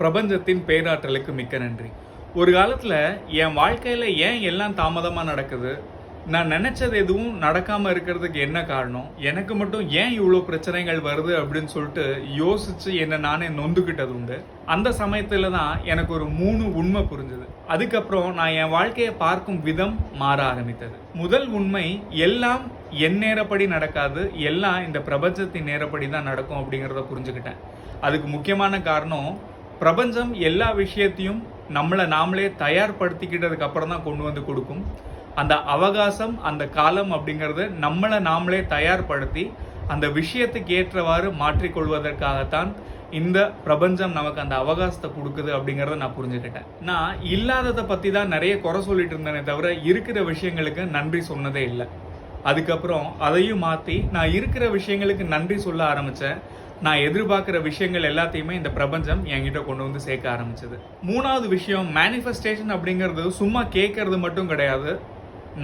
பிரபஞ்சத்தின் பேராற்றலுக்கு மிக்க நன்றி. ஒரு காலத்தில் என் வாழ்க்கையில் ஏன் எல்லாம் தாமதமாக நடக்குது, நான் நினச்சது எதுவும் நடக்காமல் இருக்கிறதுக்கு என்ன காரணம், எனக்கு மட்டும் ஏன் இவ்வளோ பிரச்சனைகள் வருது அப்படின்னு சொல்லிட்டு யோசித்து என்னை நானே நொந்துக்கிட்டது உண்டு. அந்த சமயத்தில் தான் எனக்கு ஒரு 3 உண்மை புரிஞ்சுது. அதுக்கப்புறம் நான் என் வாழ்க்கையை பார்க்கும் விதம் மாற ஆரம்பித்தது. முதல் உண்மை, எல்லாம் என் நேரப்படி நடக்காது, எல்லாம் இந்த பிரபஞ்சத்தின் நேரப்படி தான் நடக்கும் அப்படிங்கிறத புரிஞ்சுக்கிட்டேன். அதுக்கு முக்கியமான காரணம், பிரபஞ்சம் எல்லா விஷயத்தையும் நம்மளை நாமளே தயார்படுத்திக்கிட்டதுக்கு அப்புறம் தான் கொண்டு வந்து கொடுக்கும். அந்த அவகாசம், அந்த காலம் அப்படிங்கிறது நம்மளை நாமளே தயார்படுத்தி அந்த விஷயத்துக்கு ஏற்றவாறு மாற்றிக்கொள்வதற்காகத்தான் இந்த பிரபஞ்சம் நமக்கு அந்த அவகாசத்தை கொடுக்குது அப்படிங்கிறத நான் புரிஞ்சுக்கிட்டேன். நான் இல்லாததை பற்றி தான் நிறைய குறை சொல்லிட்டு இருந்தேனே தவிர இருக்கிற விஷயங்களுக்கு நன்றி சொன்னதே இல்லை. அதுக்கப்புறம் அதையும் மாற்றி நான் இருக்கிற விஷயங்களுக்கு நன்றி சொல்ல ஆரம்பித்தேன். நான் எதிர்பார்க்குற விஷயங்கள் எல்லாத்தையுமே இந்த பிரபஞ்சம் என்கிட்ட கொண்டு வந்து சேர்க்க ஆரம்பிச்சது. 3வது விஷயம், மேனிஃபெஸ்டேஷன் அப்படிங்கிறது சும்மா கேட்கறது மட்டும் கிடையாது,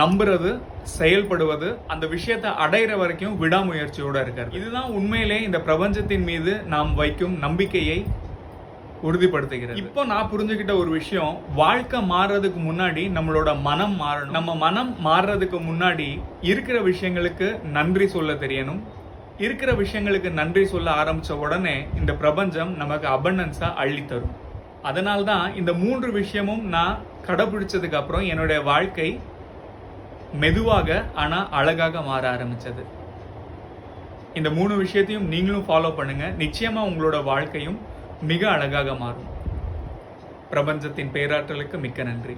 நம்புறது, செயல்படுவது, அந்த விஷயத்தை அடையிற வரைக்கும் விடாமுயற்சியோட இருக்காரு. இதுதான் உண்மையிலே இந்த பிரபஞ்சத்தின் மீது நாம் வைக்கும் நம்பிக்கையை உறுதிப்படுத்துகிறது. இப்போ நான் புரிஞ்சுக்கிட்ட ஒரு விஷயம், வாழ்க்கை மாறுறதுக்கு முன்னாடி நம்மளோட மனம் மாறணும். நம்ம மனம் மாறுறதுக்கு முன்னாடி இருக்கிற விஷயங்களுக்கு நன்றி சொல்ல தெரியணும். இருக்கிற விஷயங்களுக்கு நன்றி சொல்ல ஆரம்பிச்ச உடனே இந்த பிரபஞ்சம் நமக்கு அபண்டன்ஸா அள்ளி தரும். அதனால்தான் இந்த 3 விஷயமும் நான் கடைபிடிச்சதுக்கு அப்புறம் என்னுடைய வாழ்க்கை மெதுவாக ஆனா அழகாக மாற ஆரம்பிச்சது. இந்த 3 விஷயத்தையும் நீங்களும் ஃபாலோ பண்ணுங்க. நிச்சயமா உங்களோட வாழ்க்கையும் மிக அழகாக மாறும். பிரபஞ்சத்தின் பேராற்றலுக்கு மிக்க நன்றி.